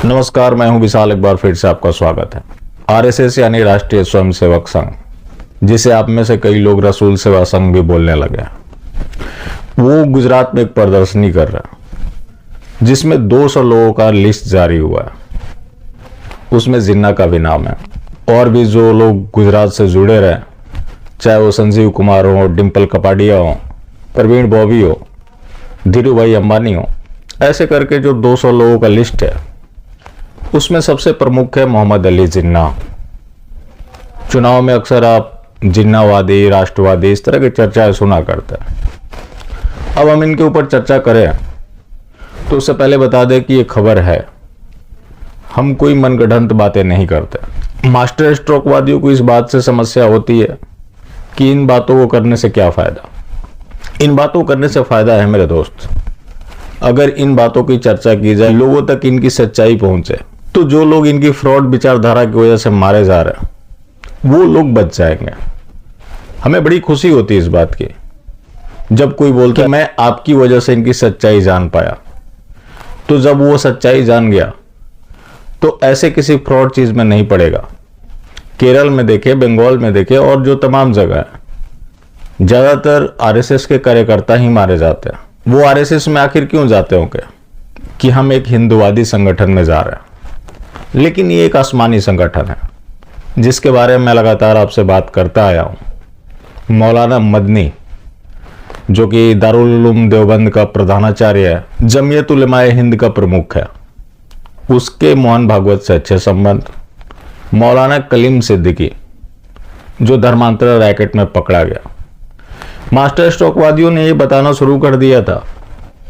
नमस्कार, मैं हूं विशाल। एक बार फिर से आपका स्वागत है। आरएसएस यानी राष्ट्रीय स्वयंसेवक संघ, जिसे आप में से कई लोग रसूल सेवा संघ भी बोलने लगे हैं, वो गुजरात में एक प्रदर्शनी कर रहा है जिसमें 200 लोगों का लिस्ट जारी हुआ है। उसमें जिन्ना का भी नाम है और भी जो लोग गुजरात से जुड़े रहे, चाहे वो संजीव कुमार हो, डिम्पल कपाडिया हो, प्रवीण बॉबी हो, धीरू भाई अंबानी हो, ऐसे करके जो 200 लोगों का लिस्ट है उसमें सबसे प्रमुख है मोहम्मद अली जिन्ना। चुनाव में अक्सर आप जिन्नावादी, राष्ट्रवादी, इस तरह की चर्चाएं सुना करते हैं। अब हम इनके ऊपर चर्चा करें तो उससे पहले बता दें कि ये खबर है, हम कोई मनगढ़ंत बातें नहीं करते। मास्टर स्ट्रोकवादियों को इस बात से समस्या होती है कि इन बातों को करने से क्या फायदा। इन बातों को करने से फायदा है मेरे दोस्त, अगर इन बातों की चर्चा की जाए, लोगों तक इनकी सच्चाई पहुंचे, तो जो लोग इनकी फ्रॉड विचारधारा की वजह से मारे जा रहे हैं वो लोग बच जाएंगे। हमें बड़ी खुशी होती है इस बात की जब कोई बोलता है मैं आपकी वजह से इनकी सच्चाई जान पाया। तो जब वो सच्चाई जान गया तो ऐसे किसी फ्रॉड चीज में नहीं पड़ेगा। केरल में देखे, बंगाल में देखे और जो तमाम जगह है, ज्यादातर आरएसएस के कार्यकर्ता ही मारे जाते हैं। वो आरएसएस में आखिर क्यों जाते होंगे कि हम एक हिंदूवादी संगठन में जा रहे हैं, लेकिन ये एक आसमानी संगठन है जिसके बारे में मैं लगातार आपसे बात करता आया हूं। मौलाना मदनी, जो कि दारुल उलूम देवबंद का प्रधानाचार्य है, जमीयत उलमाए हिंद का प्रमुख है, उसके मोहन भागवत से अच्छे संबंध। मौलाना कलीम सिद्दीकी, जो धर्मांतरण रैकेट में पकड़ा गया। मास्टर स्ट्रोकवादियों ने यह बताना शुरू कर दिया था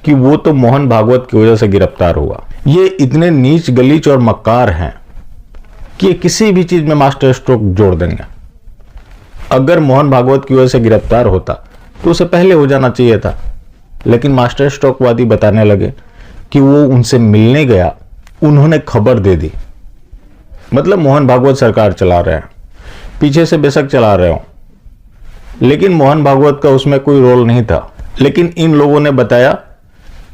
कि वो तो मोहन भागवत की वजह से गिरफ्तार हुआ। ये इतने नीच, गलीच और मक्कार हैं कि किसी भी चीज में मास्टर स्ट्रोक जोड़ देंगे। अगर मोहन भागवत की वजह से गिरफ्तार होता तो उसे पहले हो जाना चाहिए था, लेकिन मास्टर स्ट्रोकवादी बताने लगे कि वो उनसे मिलने गया, उन्होंने खबर दे दी। मतलब मोहन भागवत सरकार चला रहे हैं, पीछे से बेशक चला रहे हो, लेकिन मोहन भागवत का उसमें कोई रोल नहीं था। लेकिन इन लोगों ने बताया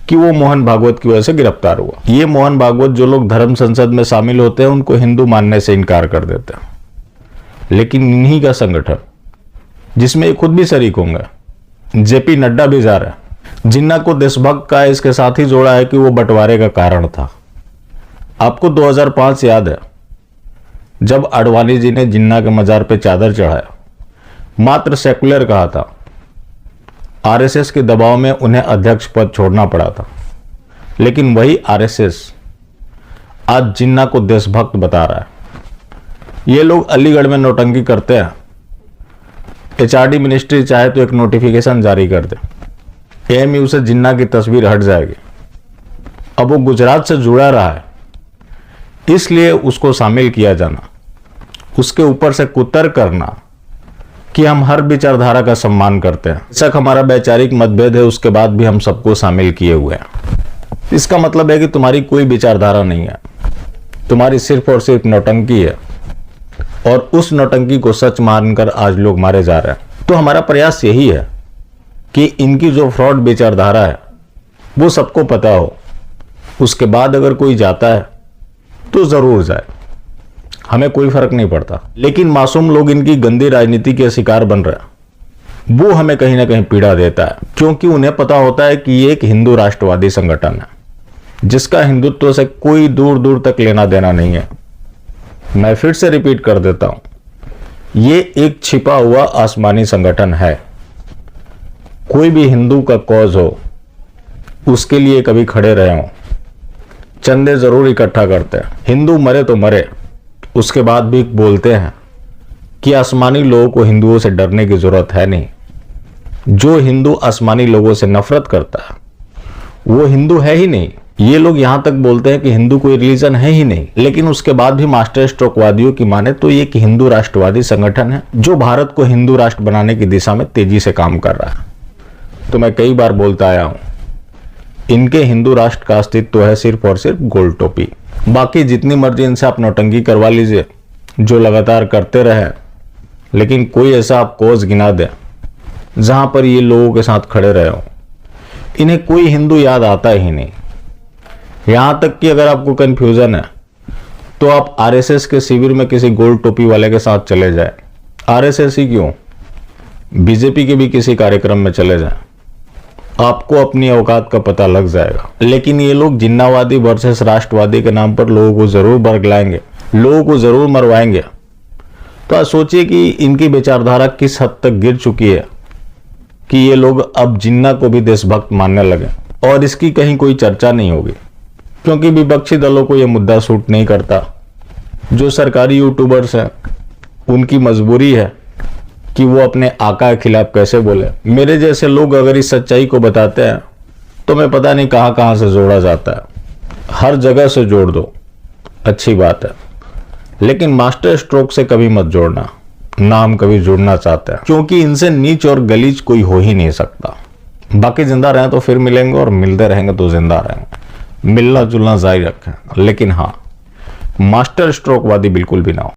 कि वो मोहन भागवत की वजह से गिरफ्तार हुआ। ये मोहन भागवत जो लोग धर्म संसद में शामिल होते हैं उनको हिंदू मानने से इनकार कर देते हैं। लेकिन इन्हीं का संगठन, जिसमें ये खुद भी शरीक होंगे, जेपी नड्डा भी जा रहे हैं, जिन्ना को देशभक्त का इसके साथ ही जोड़ा है कि वो बंटवारे का कारण था। आपको 2005 याद है जब आडवाणी जी ने जिन्ना के मजार पे चादर चढ़ाया, मात्र सेकुलर कहा था, आरएसएस के दबाव में उन्हें अध्यक्ष पद छोड़ना पड़ा था। लेकिन वही आरएसएस आज जिन्ना को देशभक्त बता रहा है। ये लोग अलीगढ़ में नौटंकी करते हैं, एचआरडी मिनिस्ट्री चाहे तो एक नोटिफिकेशन जारी कर दे, एएमयू से जिन्ना की तस्वीर हट जाएगी। अब वो गुजरात से जुड़ा रहा है, इसलिए उसको शामिल किया जाना, उसके ऊपर से कुतर करना कि हम हर विचारधारा का सम्मान करते हैं। बेशक हमारा वैचारिक मतभेद है, उसके बाद भी हम सबको शामिल किए हुए हैं। इसका मतलब है कि तुम्हारी कोई विचारधारा नहीं है, तुम्हारी सिर्फ और सिर्फ नौटंकी है, और उस नौटंकी को सच मानकर आज लोग मारे जा रहे हैं। तो हमारा प्रयास यही है कि इनकी जो फ्रॉड विचारधारा है वो सबको पता हो, उसके बाद अगर कोई जाता है तो जरूर जाए, हमें कोई फर्क नहीं पड़ता। लेकिन मासूम लोग इनकी गंदी राजनीति के शिकार बन रहे हैं, वो हमें कहीं ना कहीं पीड़ा देता है, क्योंकि उन्हें पता होता है कि ये एक हिंदू राष्ट्रवादी संगठन है जिसका हिंदुत्व से कोई दूर दूर तक लेना देना नहीं है। मैं फिर से रिपीट कर देता हूं, ये एक छिपा हुआ आसमानी संगठन है। कोई भी हिंदू का कॉज हो, उसके लिए कभी खड़े रहे हो, चंदे जरूर इकट्ठा करते हैं। हिंदू मरे तो मरे, उसके बाद भी बोलते हैं कि आसमानी लोगों को हिंदुओं से डरने की जरूरत है नहीं। जो हिंदू आसमानी लोगों से नफरत करता है वो हिंदू है ही नहीं। ये लोग यहां तक बोलते हैं कि हिंदू कोई रिलीजन है ही नहीं, लेकिन उसके बाद भी मास्टर स्ट्रोकवादियों की माने तो ये एक हिंदू राष्ट्रवादी संगठन है जो भारत को हिंदू राष्ट्र बनाने की दिशा में तेजी से काम कर रहा है। तो मैं कई बार बोलता आया हूं, इनके हिंदू राष्ट्र का अस्तित्व है सिर्फ और सिर्फ गोल टोपी। बाकी जितनी मर्जी इनसे आप नौटंकी करवा लीजिए, जो लगातार करते रहे, लेकिन कोई ऐसा आप कोज गिना दें जहां पर ये लोगों के साथ खड़े रहे हो, इन्हें कोई हिंदू याद आता ही नहीं। यहां तक कि अगर आपको कंफ्यूजन है तो आप आरएसएस के शिविर में किसी गोल टोपी वाले के साथ चले जाए, आरएसएस ही क्यों, बीजेपी के भी किसी कार्यक्रम में चले जाए, आपको अपनी औकात का पता लग जाएगा। लेकिन ये लोग जिन्नावादी वर्सेस राष्ट्रवादी के नाम पर लोगों को जरूर बरगलाएंगे, लोगों को जरूर मरवाएंगे। तो आज सोचिए कि इनकी विचारधारा किस हद तक गिर चुकी है कि ये लोग अब जिन्ना को भी देशभक्त मानने लगे। और इसकी कहीं कोई चर्चा नहीं होगी, क्योंकि विपक्षी दलों को यह मुद्दा सूट नहीं करता। जो सरकारी यूट्यूबर्स हैं उनकी मजबूरी है कि वो अपने आका के खिलाफ कैसे बोले। मेरे जैसे लोग अगर इस सच्चाई को बताते हैं तो मैं पता नहीं कहां कहां से जोड़ा जाता है। हर जगह से जोड़ दो, अच्छी बात है, लेकिन मास्टर स्ट्रोक से कभी मत जोड़ना, ना हम कभी जुड़ना चाहते हैं, क्योंकि इनसे नीच और गलीच कोई हो ही नहीं सकता। बाकी जिंदा रहें तो फिर मिलेंगे, और मिलते रहेंगे तो जिंदा रहेंगे। मिलना जुलना जारी रखें, लेकिन हाँ, मास्टर स्ट्रोक वादी बिल्कुल भी ना हो।